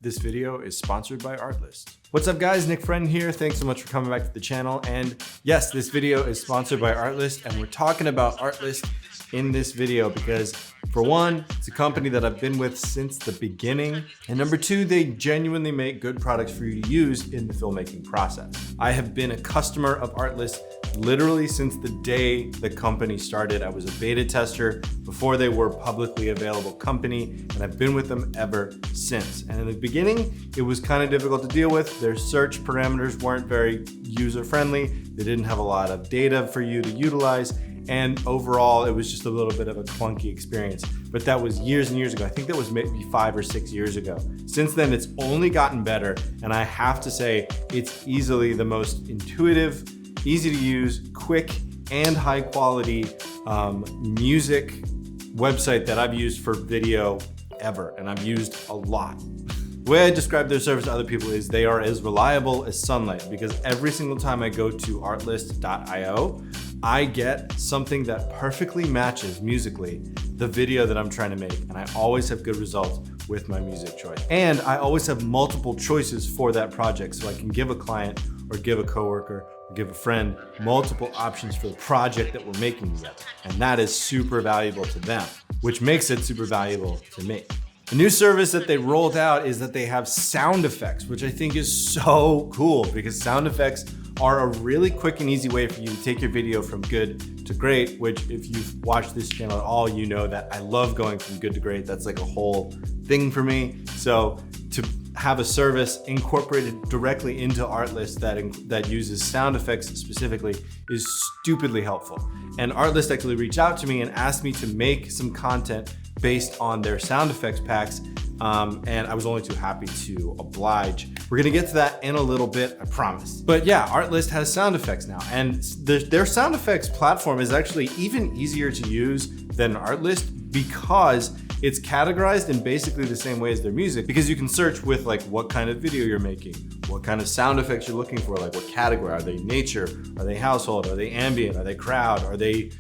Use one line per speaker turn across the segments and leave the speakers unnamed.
This video is sponsored by Artlist. What's up guys, Nick Friend here. Thanks so much for coming back to the channel. And yes, this video is sponsored by Artlist, and we're talking about Artlist in this video because for one, it's a company that I've been with since the beginning. And number two, they genuinely make good products for you to use in the filmmaking process. I have been a customer of Artlist literally since the day the company started. I was a beta tester before they were a publicly available company, and I've been with them ever since. And in the beginning, it was kind of difficult to deal with. Their search parameters weren't very user-friendly. They didn't have a lot of data for you to utilize. And overall, it was just a little bit of a clunky experience. But that was years and years ago. I think that was maybe 5 or 6 years ago. Since then, it's only gotten better. And I have to say, it's easily the most intuitive, easy to use, quick, and high quality music website that I've used for video ever. And I've used a lot. The way I describe their service to other people is they are as reliable as sunlight, because every single time I go to artlist.io, I get something that perfectly matches musically the video that I'm trying to make. And I always have good results with my music choice. And I always have multiple choices for that project. So I can give a client or give a coworker or give a friend multiple options for the project that we're making together. And that is super valuable to them, which makes it super valuable to me. A new service that they rolled out is that they have sound effects, which I think is so cool because sound effects are a really quick and easy way for you to take your video from good to great, which if you've watched this channel at all, you know that I love going from good to great. That's like a whole thing for me. So to have a service incorporated directly into Artlist that uses sound effects specifically is stupidly helpful. And Artlist actually reached out to me and asked me to make some content based on their sound effects packs. And I was only too happy to oblige. We're gonna get to that in a little bit, I promise. But yeah, Artlist has sound effects now, and their sound effects platform is actually even easier to use than Artlist because it's categorized in basically the same way as their music, because you can search with like what kind of video you're making, what kind of sound effects you're looking for, like what category. Are they nature? Are they household? Are they ambient? Are they crowd? Are they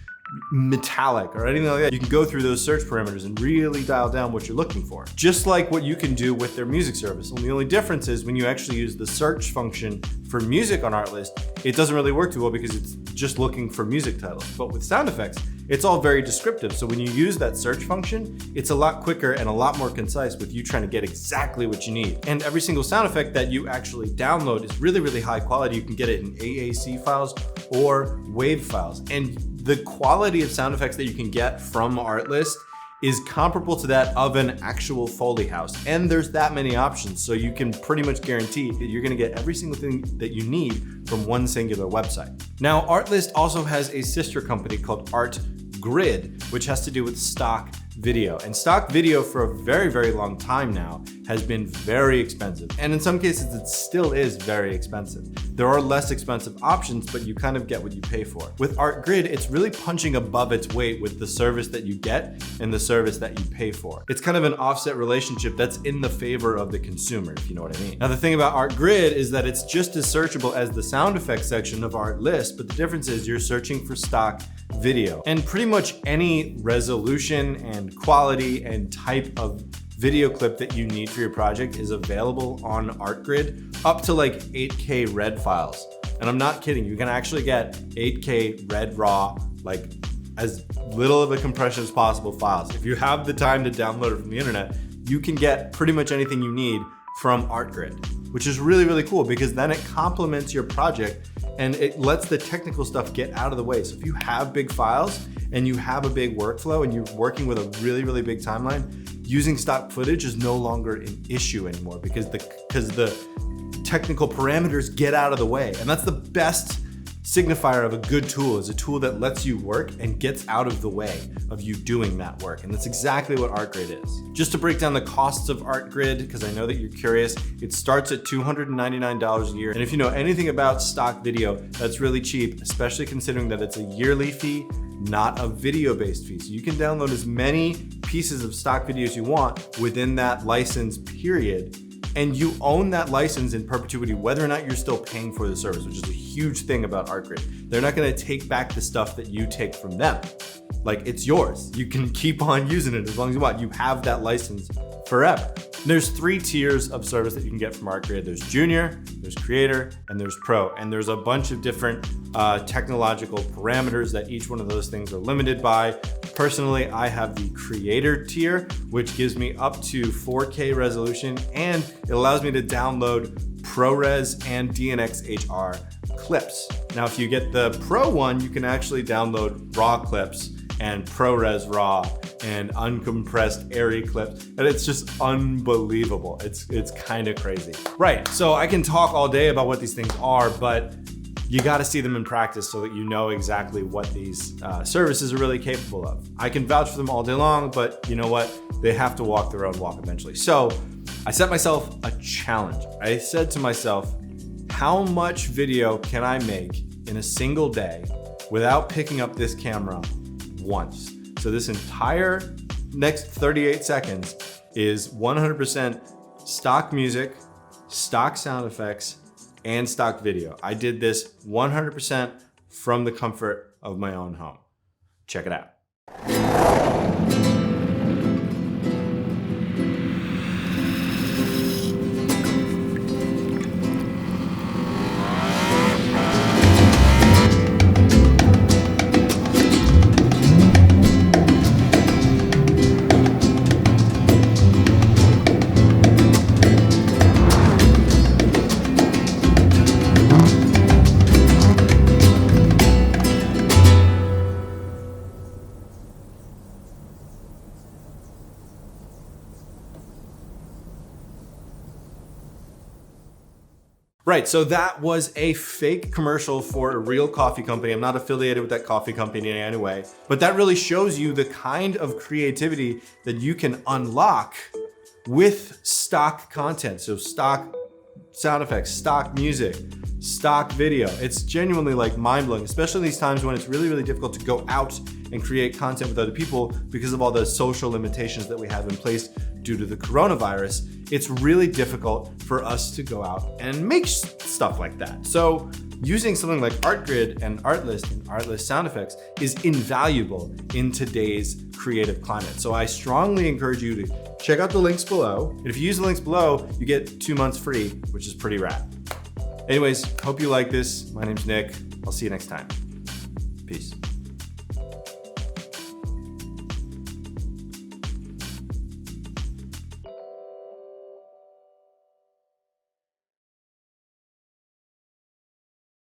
metallic or anything like that? You can go through those search parameters and really dial down what you're looking for. Just like what you can do with their music service. And the only difference is when you actually use the search function for music on Artlist, it doesn't really work too well because it's just looking for music titles. But with sound effects, it's all very descriptive. So when you use that search function, it's a lot quicker and a lot more concise with you trying to get exactly what you need. And every single sound effect that you actually download is really, really high quality. You can get it in AAC files or WAV files. And the quality of sound effects that you can get from Artlist is comparable to that of an actual Foley house. And there's that many options. So you can pretty much guarantee that you're gonna get every single thing that you need from one singular website. Now, Artlist also has a sister company called Artgrid, which has to do with stock video. And stock video for a very, very long time now has been very expensive. And in some cases, it still is very expensive. There are less expensive options, but you kind of get what you pay for. With Artgrid, it's really punching above its weight with the service that you get and the service that you pay for. It's kind of an offset relationship that's in the favor of the consumer, if you know what I mean. Now, the thing about Artgrid is that it's just as searchable as the sound effects section of Artlist, but the difference is you're searching for stock video. And pretty much any resolution and quality and type of video clip that you need for your project is available on Artgrid, up to like 8K red files. And I'm not kidding, you can actually get 8K red raw, like as little of a compression as possible files. If you have the time to download it from the internet, you can get pretty much anything you need from Artgrid, which is really, really cool because then it complements your project and it lets the technical stuff get out of the way. So if you have big files and you have a big workflow and you're working with a really, really big timeline, using stock footage is no longer an issue anymore because the technical parameters get out of the way. And that's the best signifier of a good tool, is a tool that lets you work and gets out of the way of you doing that work. And that's exactly what Artgrid is. Just to break down the costs of Artgrid, because I know that you're curious, it starts at $299 a year. And if you know anything about stock video, that's really cheap, especially considering that it's a yearly fee, not a video-based fee. So you can download as many pieces of stock video as you want within that license period. And you own that license in perpetuity, whether or not you're still paying for the service, which is a huge thing about Artgrid. They're not gonna take back the stuff that you take from them. Like, it's yours. You can keep on using it as long as you want. You have that license forever. There's 3 tiers of service that you can get from Artgrid. There's Junior, there's Creator, and there's Pro. And there's a bunch of different technological parameters that each one of those things are limited by. Personally, I have the Creator tier, which gives me up to 4K resolution, and it allows me to download ProRes and DNxHR clips. Now, if you get the Pro one, you can actually download RAW clips and ProRes RAW and uncompressed airy clips, and it's just unbelievable. It's kind of crazy. Right, so I can talk all day about what these things are, but you gotta see them in practice so that you know exactly what these services are really capable of. I can vouch for them all day long, but you know what? They have to walk their own walk eventually. So I set myself a challenge. I said to myself, how much video can I make in a single day without picking up this camera once? So this entire next 38 seconds is 100% stock music, stock sound effects, and stock video. I did this 100% from the comfort of my own home. Check it out. Right, so that was a fake commercial for a real coffee company. I'm not affiliated with that coffee company in any way, but that really shows you the kind of creativity that you can unlock with stock content. So stock sound effects, stock music, stock video. It's genuinely like mind-blowing, especially in these times when it's really, really difficult to go out and create content with other people because of all the social limitations that we have in place due to the coronavirus. It's really difficult for us to go out and make stuff like that. So using something like Artgrid and Artlist sound effects is invaluable in today's creative climate. So I strongly encourage you to check out the links below. And if you use the links below, you get 2 months free, which is pretty rad. Anyways, hope you like this. My name's Nick. I'll see you next time. Peace.